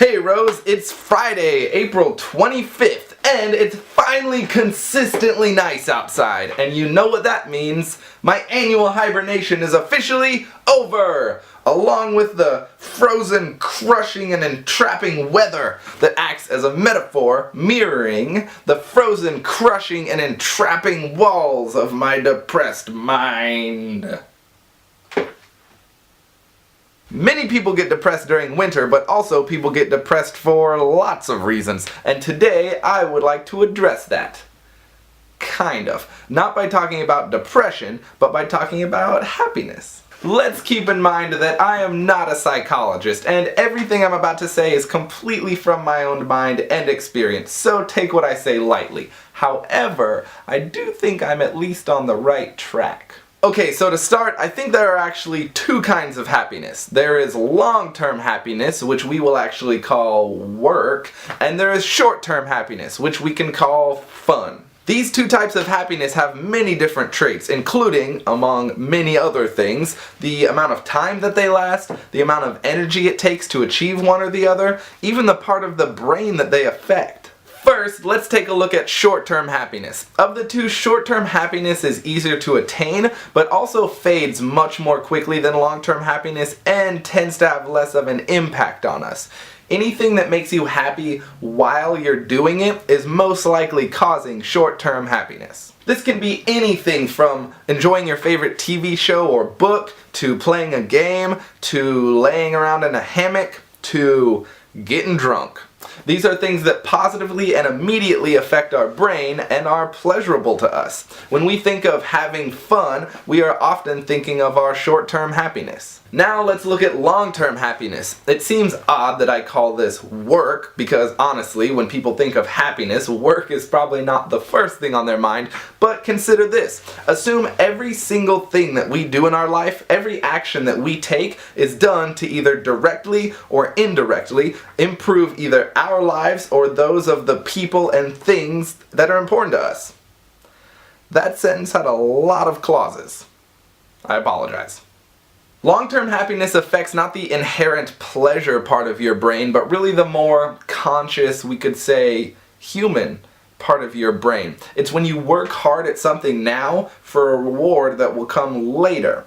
Hey Rose, it's Friday, April 25th, and it's finally consistently nice outside. And you know what that means? My annual hibernation is officially over! Along with the frozen, crushing, and entrapping weather that acts as a metaphor mirroring the frozen, crushing, and entrapping walls of my depressed mind. Many people get depressed during winter, but also people get depressed for lots of reasons. And today I would like to address that. Kind of. Not by talking about depression, but by talking about happiness. Let's keep in mind that I am not a psychologist, and everything I'm about to say is completely from my own mind and experience, so take what I say lightly. However, I do think I'm at least on the right track. Okay, so to start, I think there are actually two kinds of happiness. There is long-term happiness, which we will actually call work, and there is short-term happiness, which we can call fun. These two types of happiness have many different traits, including, among many other things, the amount of time that they last, the amount of energy it takes to achieve one or the other, even the part of the brain that they affect. First, let's take a look at short-term happiness. Of the two, short-term happiness is easier to attain, but also fades much more quickly than long-term happiness and tends to have less of an impact on us. Anything that makes you happy while you're doing it is most likely causing short-term happiness. This can be anything from enjoying your favorite TV show or book, to playing a game, to laying around in a hammock, to getting drunk. These are things that positively and immediately affect our brain and are pleasurable to us. When we think of having fun, we are often thinking of our short-term happiness. Now let's look at long-term happiness. It seems odd that I call this work because honestly, when people think of happiness, work is probably not the first thing on their mind, but consider this. Assume every single thing that we do in our life, every action that we take is done to either directly or indirectly improve either our lives or those of the people and things that are important to us. That sentence had a lot of clauses. I apologize. Long-term happiness affects not the inherent pleasure part of your brain, but really the more conscious, we could say, human part of your brain. It's when you work hard at something now for a reward that will come later.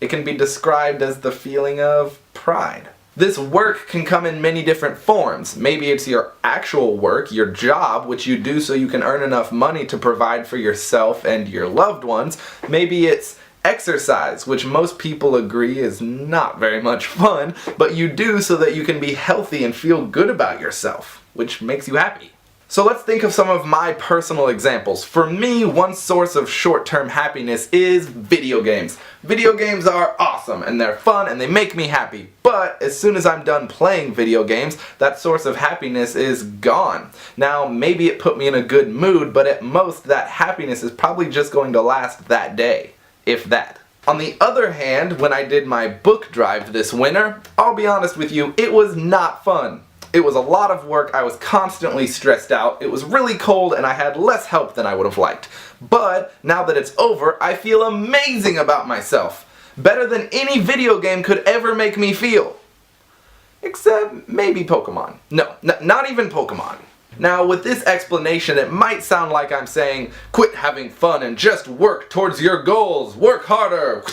It can be described as the feeling of pride. This work can come in many different forms. Maybe it's your actual work, your job, which you do so you can earn enough money to provide for yourself and your loved ones. Maybe it's exercise, which most people agree is not very much fun, but you do so that you can be healthy and feel good about yourself, which makes you happy. So let's think of some of my personal examples. For me, one source of short-term happiness is video games. Video games are awesome and they're fun and they make me happy, but as soon as I'm done playing video games, that source of happiness is gone. Now, maybe it put me in a good mood, but at most that happiness is probably just going to last that day. If that. On the other hand, when I did my book drive this winter, I'll be honest with you, it was not fun. It was a lot of work, I was constantly stressed out, it was really cold, and I had less help than I would have liked. But, now that it's over, I feel amazing about myself. Better than any video game could ever make me feel. Except maybe Pokemon. No, not even Pokemon. Now, with this explanation, it might sound like I'm saying, quit having fun and just work towards your goals, work harder,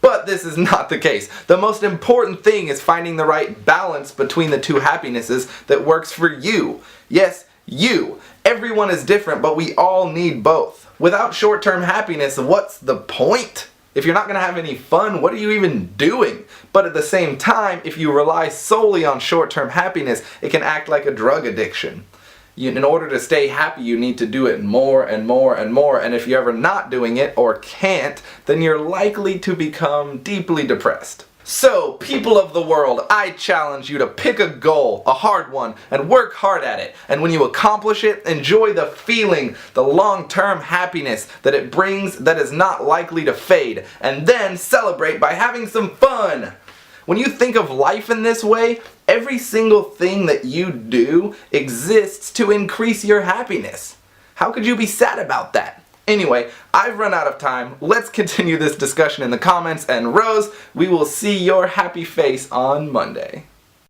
but this is not the case. The most important thing is finding the right balance between the two happinesses that works for you. Yes, you. Everyone is different, but we all need both. Without short-term happiness, what's the point? If you're not going to have any fun, what are you even doing? But at the same time, if you rely solely on short-term happiness, it can act like a drug addiction. In order to stay happy, you need to do it more and more and more, and if you're ever not doing it, or can't, then you're likely to become deeply depressed. So, people of the world, I challenge you to pick a goal, a hard one, and work hard at it. And when you accomplish it, enjoy the feeling, the long-term happiness that it brings that is not likely to fade. And then celebrate by having some fun. When you think of life in this way, every single thing that you do exists to increase your happiness. How could you be sad about that? Anyway, I've run out of time. Let's continue this discussion in the comments, and Rose, we will see your happy face on Monday.